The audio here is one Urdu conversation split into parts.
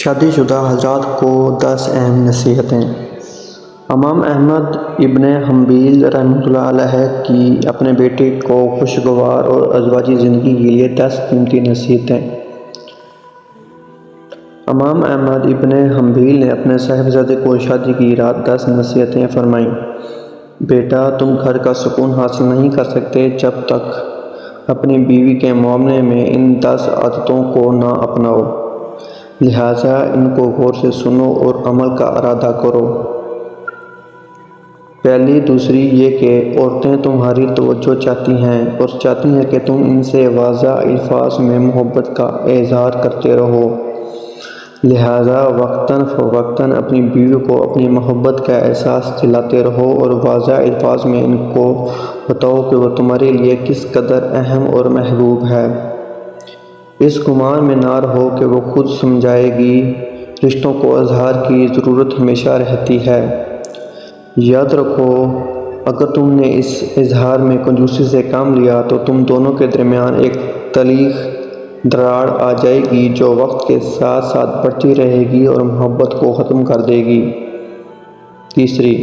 شادی شدہ حضرات کو 10 اہم نصیحتیں۔ امام احمد ابن حنبل رحمۃ اللہ علیہ کی اپنے بیٹے کو خوشگوار اور ازواجی زندگی کے لیے 10 قیمتی نصیحتیں۔ امام احمد ابن حنبل نے اپنے صاحبزادے کو شادی کی رات 10 نصیحتیں فرمائیں۔ بیٹا، تم گھر کا سکون حاصل نہیں کر سکتے جب تک اپنی بیوی کے معاملے میں ان 10 عادتوں کو نہ اپناؤ، لہٰذا ان کو غور سے سنو اور عمل کا ارادہ کرو۔ پہلی، دوسری یہ کہ عورتیں تمہاری توجہ چاہتی ہیں اور چاہتی ہیں کہ تم ان سے واضح الفاظ میں محبت کا اظہار کرتے رہو، لہٰذا وقتاً فوقتاً اپنی بیوی کو اپنی محبت کا احساس دلاتے رہو اور واضح الفاظ میں ان کو بتاؤ کہ وہ تمہارے لیے کس قدر اہم اور محبوب ہے۔ اس گمان میں نہ رہو کہ وہ خود سمجھائے گی، رشتوں کو اظہار کی ضرورت ہمیشہ رہتی ہے۔ یاد رکھو، اگر تم نے اس اظہار میں کنجوسی سے کام لیا تو تم دونوں کے درمیان ایک تلخ دراڑ آ جائے گی جو وقت کے ساتھ ساتھ بڑھتی رہے گی اور محبت کو ختم کر دے گی۔ تیسری،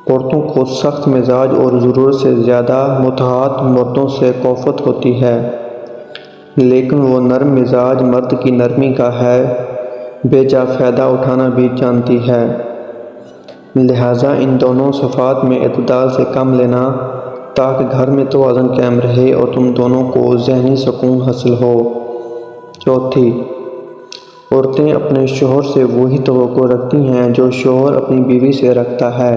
عورتوں کو سخت مزاج اور ضرورت سے زیادہ محتاط مردوں سے کوفت ہوتی ہے، لیکن وہ نرم مزاج مرد کی نرمی کا ہے بے جا فائدہ اٹھانا بھی جانتی ہے، لہٰذا ان دونوں صفات میں اعتدال سے کام لینا تاکہ گھر میں توازن قائم رہے اور تم دونوں کو ذہنی سکون حاصل ہو۔ چوتھی، عورتیں اپنے شوہر سے وہی توقع رکھتی ہیں جو شوہر اپنی بیوی سے رکھتا ہے،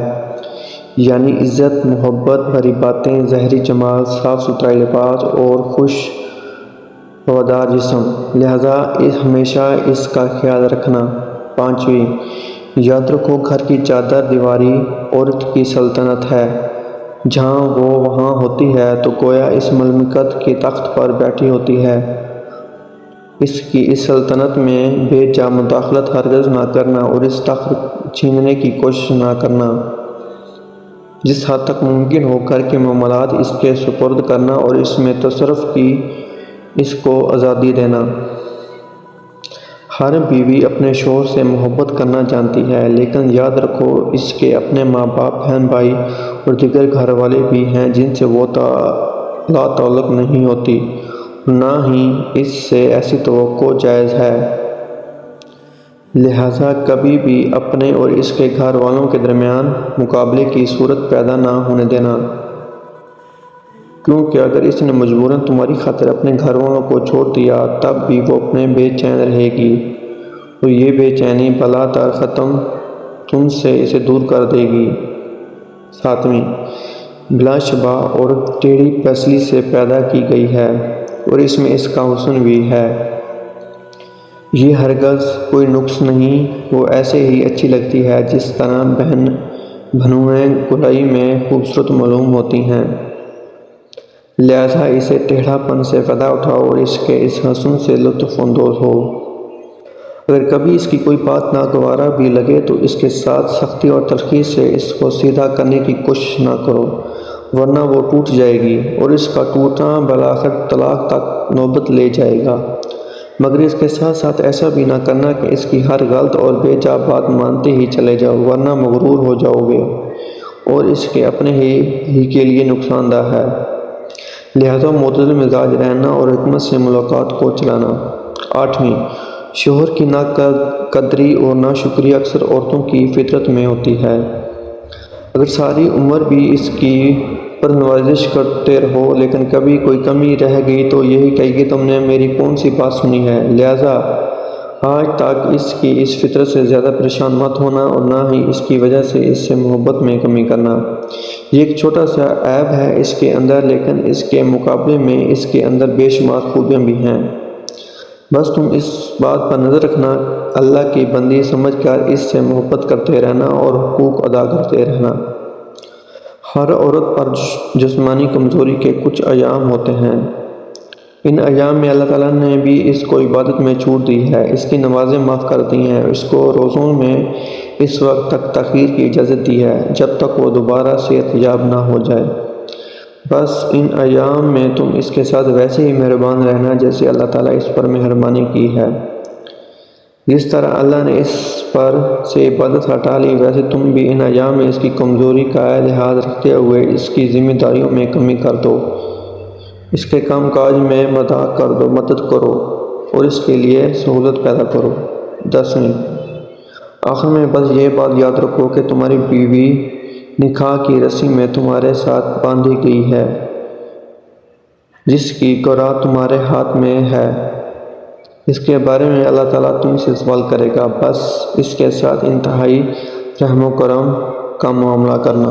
یعنی عزت، محبت بھری باتیں، ظاہری جمال، صاف ستھرا لباس اور خوش روادار جسم، لہٰذا ہمیشہ اس کا خیال رکھنا۔ پانچویں، یاد رکھو، گھر کی چادر دیواری عورت کی سلطنت ہے، جہاں وہ وہاں ہوتی ہے تو گویا اس مملکت کے تخت پر بیٹھی ہوتی ہے۔ اس کی اس سلطنت میں بے جا مداخلت ہرگز نہ کرنا اور اس تخت چھیننے کی کوشش نہ کرنا۔ جس حد تک ممکن ہو گھر کے معاملات اس کے سپرد کرنا اور اس میں تصرف کی اس کو آزادی دینا۔ ہر بیوی اپنے شوہر سے محبت کرنا جانتی ہے، لیکن یاد رکھو اس کے اپنے ماں باپ، بہن بھائی اور دیگر گھر والے بھی ہیں جن سے وہ لا تعلق نہیں ہوتی، نہ ہی اس سے ایسی توقع جائز ہے۔ لہٰذا کبھی بھی اپنے اور اس کے گھر والوں کے درمیان مقابلے کی صورت پیدا نہ ہونے دینا، کیونکہ اگر اس نے مجبوراً تمہاری خاطر اپنے گھر والوں کو چھوڑ دیا تب بھی وہ اپنے بے چین رہے گی اور یہ بے چینی بلا در ختم تم سے اسے دور کر دے گی۔ ساتویں، بلا شبہ عورت ٹیڑھی پسلی سے پیدا کی گئی ہے اور اس میں اس کا حسن بھی ہے، یہ ہرگز کوئی نقص نہیں، وہ ایسے ہی اچھی لگتی ہے جس طرح بھنویں گلائی میں خوبصورت معلوم ہوتی ہیں، لہٰذا اسے ٹیڑھا پن سے فائدہ اٹھاؤ اور اس کے اس حسن سے لطف اندوز ہو۔ اگر کبھی اس کی کوئی بات ناگوارا بھی لگے تو اس کے ساتھ سختی اور تلخی سے اس کو سیدھا کرنے کی کوشش نہ کرو، ورنہ وہ ٹوٹ جائے گی اور اس کا ٹوٹنا بالآخر طلاق تک نوبت لے جائے گا، مگر اس کے ساتھ ساتھ ایسا بھی نہ کرنا کہ اس کی ہر غلط اور بے جا بات مانتے ہی چلے جاؤ، ورنہ مغرور ہو جاؤ گے اور اس کے اپنے ہی کے لیے نقصان دہ ہے۔ لہٰذا معتدل مزاج رہنا اور حکمت سے ملاقات کو چلانا۔ آٹھویں، شوہر کی ناقدری اور ناشکری اکثر عورتوں کی فطرت میں ہوتی ہے، اگر ساری عمر بھی اس کی پرنوازش کرتے رہو لیکن کبھی کوئی کمی رہ گئی تو یہی کہے گی تم نے میری کون سی بات سنی ہے، لہٰذا آج تک اس کی اس فطرت سے زیادہ پریشان مت ہونا اور نہ ہی اس کی وجہ سے اس سے محبت میں کمی کرنا۔ یہ ایک چھوٹا سا عیب ہے اس کے اندر، لیکن اس کے مقابلے میں اس کے اندر بے شمار خوبیاں بھی ہیں، بس تم اس بات پر نظر رکھنا، اللہ کی بندی سمجھ کر اس سے محبت کرتے رہنا اور حقوق ادا کرتے رہنا۔ ہر عورت پر جسمانی کمزوری کے کچھ ایام ہوتے ہیں، ان ایام میں اللہ تعالیٰ نے بھی اس کو عبادت میں چھوٹ دی ہے، اس کی نمازیں معاف کر دی ہیں، اس کو روزوں میں اس وقت تک تاخیر کی اجازت دی ہے جب تک وہ دوبارہ صحت یاب نہ ہو جائے، بس ان ایام میں تم اس کے ساتھ ویسے ہی مہربان رہنا جیسے اللہ تعالیٰ اس پر مہربانی کی ہے۔ جس طرح اللہ نے اس پر سے عبادت ہٹا لی، ویسے تم بھی ان ایام میں اس کی کمزوری کا لحاظ رکھتے ہوئے اس کی ذمہ داریوں میں کمی کر دو، اس کے کام کاج میں مدد کرو اور اس کے لیے سہولت پیدا کرو۔ 10ویں، آخر میں بس یہ بات یاد رکھو کہ تمہاری بیوی نکاح کی رسی میں تمہارے ساتھ باندھی گئی ہے، جس کی گرہ تمہارے ہاتھ میں ہے۔ اس کے بارے میں اللہ تعالیٰ تم سے سوال کرے گا، بس اس کے ساتھ انتہائی رحم و کرم کا معاملہ کرنا۔